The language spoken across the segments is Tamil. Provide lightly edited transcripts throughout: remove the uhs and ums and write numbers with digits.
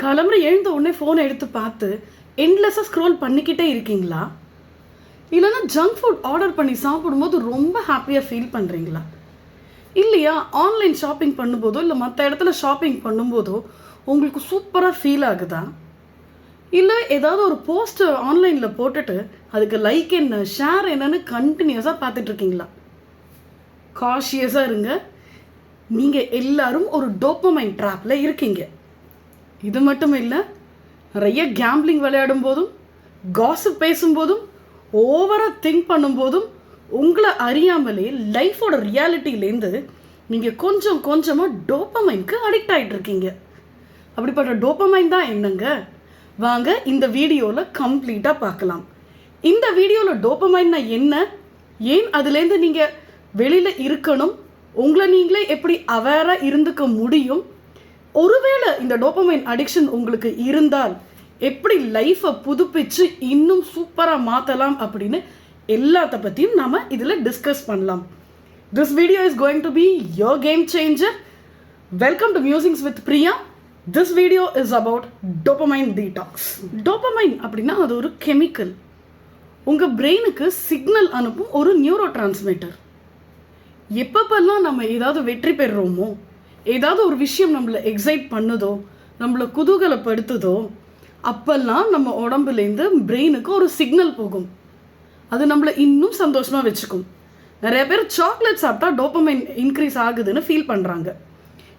கிளம்புற எழுந்த உடனே ஃபோனை எடுத்து பார்த்து எண்ட்லெஸ்ஸாக ஸ்க்ரோல் பண்ணிக்கிட்டே இருக்கீங்களா? இல்லைன்னா ஜங்க் ஃபுட் ஆர்டர் பண்ணி சாப்பிடும்போது ரொம்ப ஹாப்பியாக ஃபீல் பண்ணுறீங்களா? இல்லையா ஆன்லைன் ஷாப்பிங் பண்ணும்போதோ இல்லை மற்ற இடத்துல ஷாப்பிங் பண்ணும்போதோ உங்களுக்கு சூப்பராக ஃபீல் ஆகுதா? இல்லை ஏதாவது ஒரு போஸ்டர் ஆன்லைனில் போட்டுட்டு அதுக்கு லைக் என்ன ஷேர் என்னன்னு கண்டினியூஸாக பார்த்துட்ருக்கீங்களா? காஷியஸாக இருங்க. நீங்கள் எல்லாரும் ஒரு டோப்பமைன் ட்ராப்பில் இருக்கீங்க. இது மட்டும் இல்லை, நிறைய கேம்பிளிங் விளையாடும் போதும் காசிப் பேசும்போதும் ஓவராக திங்க் பண்ணும்போதும் உங்களை அறியாமலே லைஃபோட ரியாலிட்டியிலேருந்து நீங்கள் கொஞ்சம் கொஞ்சமாக டோப்பமைனுக்கு அடிக்ட் ஆகிட்டு இருக்கீங்க. அப்படிப்பட்ட டோப்பமைன் தான் என்னங்க? வாங்க இந்த வீடியோவில் கம்ப்ளீட்டாக பார்க்கலாம். இந்த வீடியோவில் டோப்பமைன்னா என்ன, ஏன் அதுலேருந்து நீங்கள் வெளியில் இருக்கணும், உங்களை நீங்களே எப்படி அவேராக இருந்துக்க முடியும், ஒருவேளை இந்த டோப்பமைன் அடிக்ஷன் உங்களுக்கு இருந்தால் எப்படி லைஃப்பை புதுப்பிச்சு இன்னும் சூப்பராக மாற்றலாம் அப்படின்னு எல்லாத்த பற்றியும் நாம் இதில் டிஸ்கஸ் பண்ணலாம். This video is going to be your game changer. Welcome to musings with Priya. This video is about dopamine detox. Dopamine அப்படின்னா அது ஒரு கெமிக்கல், உங்கள் பிரெயினுக்கு சிக்னல் அனுப்பும் ஒரு நியூரோ டிரான்ஸ்மிட்டர். எப்பப்பெல்லாம் நம்ம ஏதாவது வெற்றி பெறுறோமோ, ஏதாவது ஒரு விஷயம் நம்மளை எக்ஸைட் பண்ணுதோ, நம்மளை குதூகலப்படுத்துதோ, அப்பெல்லாம் நம்ம உடம்புலேருந்து பிரெயினுக்கு ஒரு சிக்னல் போகும். அது நம்மளை இன்னும் சந்தோஷமாக வச்சுக்கும். நிறைய பேர் சாக்லேட் சாப்பிட்டா டோப்பமைன் இன்க்ரீஸ் ஆகுதுன்னு ஃபீல் பண்ணுறாங்க.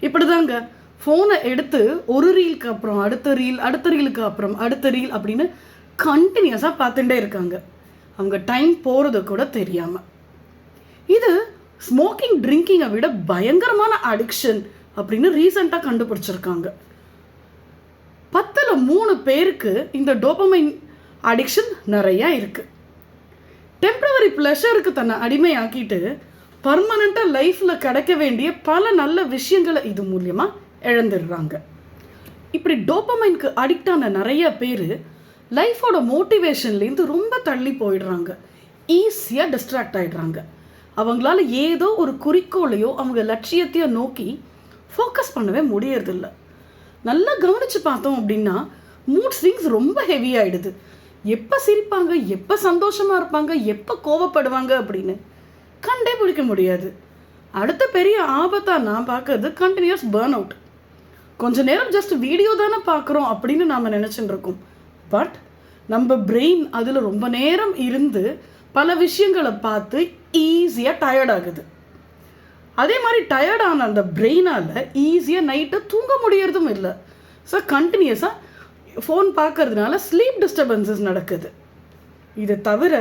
இப்படி தாங்க ஃபோனை எடுத்து ஒரு ரீலுக்கு அப்புறம் அடுத்த ரீல், அடுத்த ரீலுக்கு அப்புறம் அடுத்த ரீல் அப்படின்னு கண்டினியூஸாக பார்த்துட்டே இருக்காங்க, அவங்க டைம் போகிறது கூட தெரியாமல். இது ஸ்மோக்கிங் ட்ரிங்கிங்கை விட பயங்கரமான அடிக்ஷன் அப்படின்னு ரீசெண்டாக கண்டுபிடிச்சிருக்காங்க. 10ல் 3 பேருக்கு இந்த டோப்பமைன் அடிக்ஷன் நிறையா இருக்குது. டெம்பரவரி ப்ளஷருக்கு தன்னை அடிமையாக்கிட்டு பர்மனெண்ட்டாக லைஃப்பில் கிடைக்க வேண்டிய பல நல்ல விஷயங்களை இது மூலியமாக இழந்துடுறாங்க. இப்படி டோப்பமைனுக்கு அடிக்டான நிறைய பேர் லைஃபோட மோட்டிவேஷன்லேருந்து ரொம்ப தள்ளி போயிடுறாங்க, ஈஸியாக டிஸ்ட்ராக்ட் ஆகிடுறாங்க. அவங்களால ஏதோ ஒரு குறிக்கோளையோ அவங்க லட்சியத்தையோ நோக்கி ஃபோக்கஸ் பண்ணவே முடியறதில்ல. நல்லா கவனித்து பார்த்தோம் அப்படின்னா மூட் ஸ்விங்ஸ் ரொம்ப ஹெவி ஆகிடுது. எப்போ சிரிப்பாங்க, எப்போ சந்தோஷமாக இருப்பாங்க, எப்போ கோவப்படுவாங்க அப்படின்னு கண்டே பிடிக்க முடியாது. அடுத்த பெரிய ஆபத்தாக நான் பார்க்கறது கண்டினியூஸ் பேர்ன் அவுட். கொஞ்ச நேரம் ஜஸ்ட் வீடியோ தானே பார்க்குறோம் அப்படின்னு நாம் நினச்சிட்டு இருக்கோம். பட் நம்ம பிரெயின் அதில் ரொம்ப நேரம் இருந்து பல விஷயங்களை பார்த்து ஈஸியாக டயர்ட் ஆகுது. அதே மாதிரி டயர்டான அந்த பிரெயினால் ஈஸியாக நைட்டு தூங்க முடியறதும் இல்லை. ஸோ கண்டினியூஸாக ஃபோன் பார்க்கறதுனால ஸ்லீப் டிஸ்டர்பன்சஸ் நடக்குது. இதை தவிர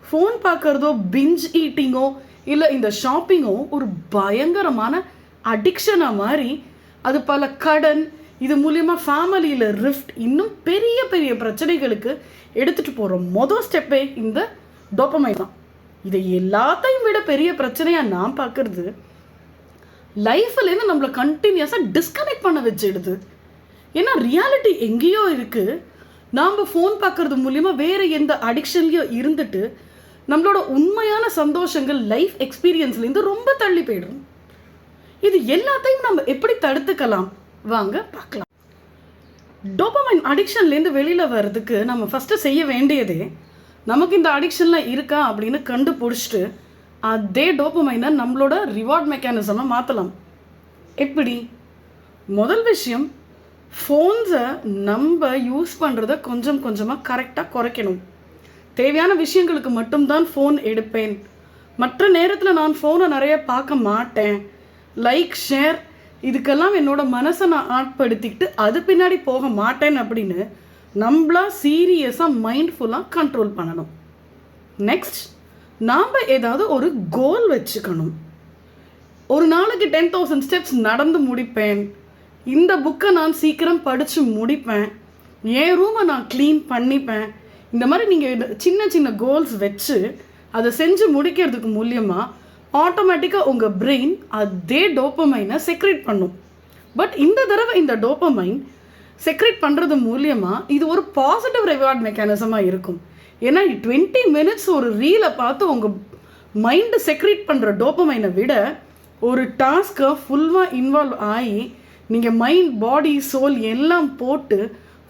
ஃபோன் பார்க்குறதோ, பிஞ்ச் ஈட்டிங்கோ இல்லை இந்த ஷாப்பிங்கோ ஒரு பயங்கரமான அடிக்ஷனாக மாதிரி அது பல கடன், இது மூலியமாக ஃபேமிலியில் ரிஃப்ட், இன்னும் பெரிய பெரிய பிரச்சனைகளுக்கு எடுத்துகிட்டு போகிற மொதல் ஸ்டெப்பே இந்த டோப்பமைன் தான். இதை எல்லாத்தையும் விட பெரிய பிரச்சனையாக நான் பார்க்குறது லைஃப்லேருந்து நம்மளை கண்டினியூஸாக டிஸ்கனெக்ட் பண்ண வச்சிடுது. ஏன்னா ரியாலிட்டி எங்கேயோ இருக்குது, நாம் ஃபோன் பார்க்குறது மூலிமா வேறு எந்த அடிக்ஷன்லையோ இருந்துட்டு நம்மளோட உண்மையான சந்தோஷங்கள் லைஃப் எக்ஸ்பீரியன்ஸ்லேருந்து ரொம்ப தள்ளி போய்டும். இது எல்லாத்தையும் நம்ம எப்படி தடுத்துக்கலாம் வாங்க பார்க்கலாம். டோப்பமைன் அடிக்ஷன்லேருந்து வெளியில் வர்றதுக்கு நம்ம ஃபஸ்ட்டு செய்ய வேண்டியதே நமக்கு இந்த அடிக்ஷன்லாம் இருக்கா அப்படின்னு கண்டுபிடிச்சிட்டு அதே டோப்பமைனை நம்மளோட ரிவார்ட் மெக்கானிசமாக மாற்றலாம். எப்படி? முதல் விஷயம், ஃபோன்ஸை நம்ம யூஸ் பண்ணுறத கொஞ்சம் கொஞ்சமாக கரெக்டாக குறைக்கணும். தேவையான விஷயங்களுக்கு மட்டும்தான் ஃபோன் எடுப்பேன், மற்ற நேரத்தில் நான் ஃபோனை நிறைய பார்க்க மாட்டேன், லைக் ஷேர் இதுக்கெல்லாம் என்னோட மனசை நான் ஆட்படுத்திக்கிட்டு அது பின்னாடி போக மாட்டேன் அப்படின்னு நம்மளா சீரியஸாக மைண்ட்ஃபுல்லாக கண்ட்ரோல் பண்ணணும். நெக்ஸ்ட், நாம் ஏதாவது ஒரு கோல் வச்சுக்கணும். ஒரு நாளைக்கு 10,000 ஸ்டெப்ஸ் நடந்து முடிப்பேன், இந்த புக்கை நான் சீக்கிரம் படித்து முடிப்பேன், என் ரூமை நான் க்ளீன் பண்ணிப்பேன். இந்த மாதிரி நீங்கள் சின்ன சின்ன கோல்ஸ் வச்சு அதை செஞ்சு முடிக்கிறதுக்கு மூலியமாக ஆட்டோமேட்டிக்காக உங்கள் பிரெயின் அதே டோப்பமைனை செக்ரேட் பண்ணும். பட் இந்த தடவை இந்த டோப்பமைன் செக்ரேட் பண்ணுறது மூலியமாக இது ஒரு பாசிட்டிவ் ரிவார்ட் மெக்கானிசமாக இருக்கும். ஏன்னா 20 மினிட்ஸ் ஒரு ரீலை பார்த்து உங்கள் மைண்டு செக்ரேட் பண்ணுற டோப்பமைனை விட ஒரு டாஸ்க்கை ஃபுல்லாக இன்வால்வ் ஆகி நீங்கள் மைண்ட், பாடி, சோல் எல்லாம் போட்டு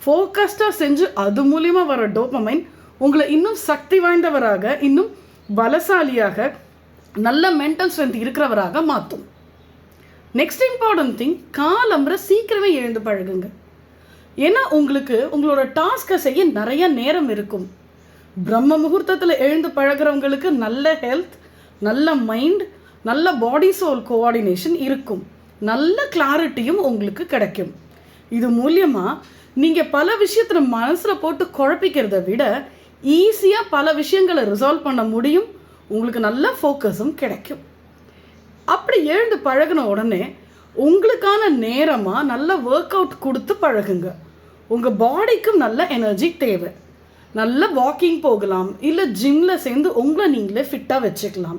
ஃபோக்கஸ்டாக செஞ்சு அது மூலிமா வர டோபமைன் உங்களை இன்னும் சக்தி வாய்ந்தவராக, இன்னும் பலசாலியாக, நல்ல மென்டல் ஸ்ட்ரென்த் இருக்கிறவராக மாற்றும். நெக்ஸ்ட் இம்பார்ட்டன்ட் திங், காலம்புற சீக்கிரமே எழுந்து பழகுங்க. ஏன்னா உங்களுக்கு உங்களோட டாஸ்கை செய்ய நிறைய நேரம் இருக்கும். பிரம்ம முகூர்த்தத்தில் எழுந்து பழகிறவங்களுக்கு நல்ல ஹெல்த், நல்ல மைண்ட், நல்ல பாடி சோல் கோஆர்டினேஷன் இருக்கும். நல்ல கிளாரிட்டியும் உங்களுக்கு கிடைக்கும். இது மூலியமாக நீங்கள் பல விஷயத்தில் மனசில் போட்டு குழப்பிக்கிறத விட ஈஸியாக பல விஷயங்களை ரிசால்வ் பண்ண முடியும். உங்களுக்கு நல்ல ஃபோக்கஸும் கிடைக்கும். அப்படி எழுந்து பழகின உடனே உங்களுக்கான நேரமாக நல்ல ஒர்க் அவுட் கொடுத்து பழகுங்க. உங்கள் பாடிக்கும் நல்ல எனர்ஜி தேவை. நல்ல வாக்கிங் போகலாம், இல்லை ஜிம்மில் சேர்ந்து உங்களை நீங்களே ஃபிட்டாக வச்சுக்கலாம்.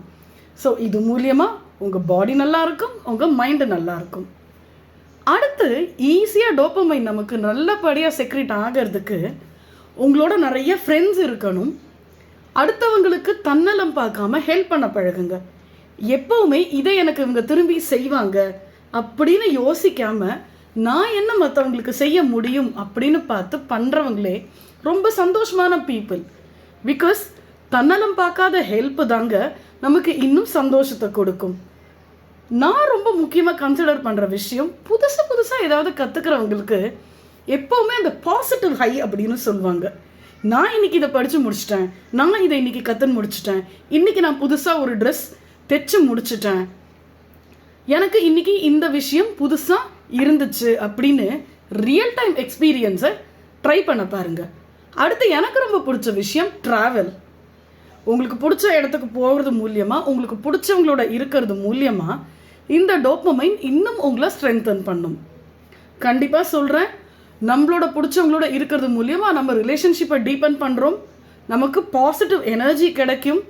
ஸோ இது மூலியமாக உங்கள் பாடி நல்லாயிருக்கும், உங்கள் மைண்டு நல்லாயிருக்கும். அடுத்து ஈஸியாக டோபமைன் நமக்கு நல்லபடியாக செக்ரேட் ஆகிறதுக்கு உங்களோட நிறைய ஃப்ரெண்ட்ஸ் இருக்கணும். அடுத்தவங்களுக்கு தன்னலம் பார்க்காம ஹெல்ப் பண்ண பழகுங்க. எப்போவுமே இதை எனக்கு இவங்க திரும்பி செய்வாங்க அப்படின்னு யோசிக்காமல் நான் என்ன மற்றவங்களுக்கு செய்ய முடியும் அப்படின்னு பார்த்து பண்ணுறவங்களே ரொம்ப சந்தோஷமான பீப்புள். பிகாஸ் தன்னலம் பார்க்காத ஹெல்ப்பு தாங்க நமக்கு இன்னும் சந்தோஷத்தை கொடுக்கும். நான் ரொம்ப முக்கியமாக கன்சிடர் பண்ணுற விஷயம், புதுசாக ஏதாவது கற்றுக்கிறவங்களுக்கு எப்போவுமே அந்த பாசிட்டிவ் ஹை அப்படின்னு சொல்லுவாங்க. நான் இன்றைக்கி இதை படித்து முடிச்சிட்டேன், நான் இதை இன்றைக்கி கற்றுன்னு முடிச்சிட்டேன், இன்றைக்கி நான் புதுசாக ஒரு ட்ரெஸ் தைச்சு முடிச்சிட்டேன், எனக்கு இன்றைக்கி இந்த விஷயம் புதுசாக இருந்துச்சு அப்படின்னு ரியல் டைம் எக்ஸ்பீரியன்ஸை ட்ரை பண்ண பாருங்கள். அடுத்து எனக்கு ரொம்ப பிடிச்ச விஷயம் ட்ராவல். உங்களுக்கு பிடிச்ச இடத்துக்கு போகிறது மூலியமாக, உங்களுக்கு பிடிச்சவங்களோட இருக்கிறது மூலியமாக இந்த டோபமைன் இன்னும் உங்களை ஸ்ட்ரென்தன் பண்ணும். கண்டிப்பாக சொல்கிறேன், நம்மளோட பிடிச்சவங்களோட இருக்கிறது மூலியமாக நம்ம ரிலேஷன்ஷிப்பை டீப்பன் பண்ணுறோம். நமக்கு பாசிட்டிவ் எனர்ஜி கிடைக்கும்.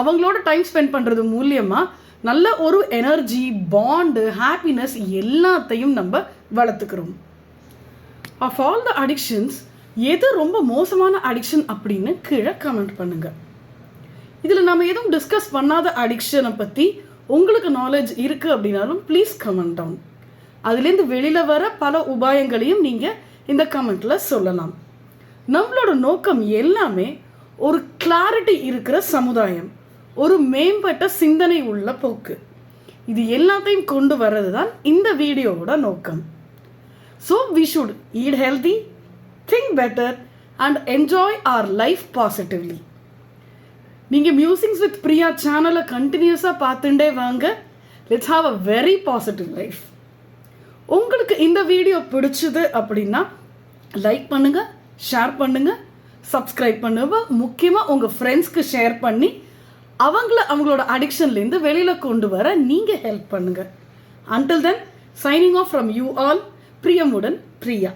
அவங்களோட டைம் ஸ்பெண்ட் பண்ணுறது மூலியமாக நல்ல ஒரு எனர்ஜி, பாண்டு, ஹாப்பினஸ் எல்லாத்தையும் நம்ம வளர்த்துக்கிறோம். ஆஃப் ஆல் த அடிக்ஷன்ஸ் எது ரொம்ப மோசமான அடிக்ஷன் அப்படின்னு கீழே கமெண்ட் பண்ணுங்கள். இதில் நம்ம எதுவும் டிஸ்கஸ் பண்ணாத அடிக்ஷனை பற்றி உங்களுக்கு நாலேஜ் இருக்குது அப்படின்னாலும் ப்ளீஸ் கமெண்ட் டவுன். அதுலேருந்து வெளியில் வர பல உபாயங்களையும் நீங்கள் இந்த கமெண்ட்டில் சொல்லலாம். நம்மளோட நோக்கம் எல்லாமே ஒரு கிளாரிட்டி இருக்கிற சமுதாயம், ஒரு மேம்பட்ட சிந்தனை உள்ள போக்கு. இது எல்லாத்தையும் கொண்டு வர்றது தான் இந்த வீடியோவோட நோக்கம். So we should eat healthy, think better and enjoy our life positively. நீங்கள் மியூசிக்ஸ் வித் பிரியா சேனலை கண்டினியூஸாக பார்த்துட்டே வாங்க. Let's have a very positive life. உங்களுக்கு இந்த வீடியோ பிடிச்சது அப்படின்னா லைக் பண்ணுங்கள், ஷேர் பண்ணுங்கள், சப்ஸ்கிரைப் பண்ணுங்க. முக்கியமாக உங்கள் ஃப்ரெண்ட்ஸ்க்கு ஷேர் பண்ணி அவங்களோட அடிக்ஷன்லேருந்து வெளியில் கொண்டு வர நீங்கள் ஹெல்ப் பண்ணுங்கள். Until then, signing off from you all, Priyamudan Priya.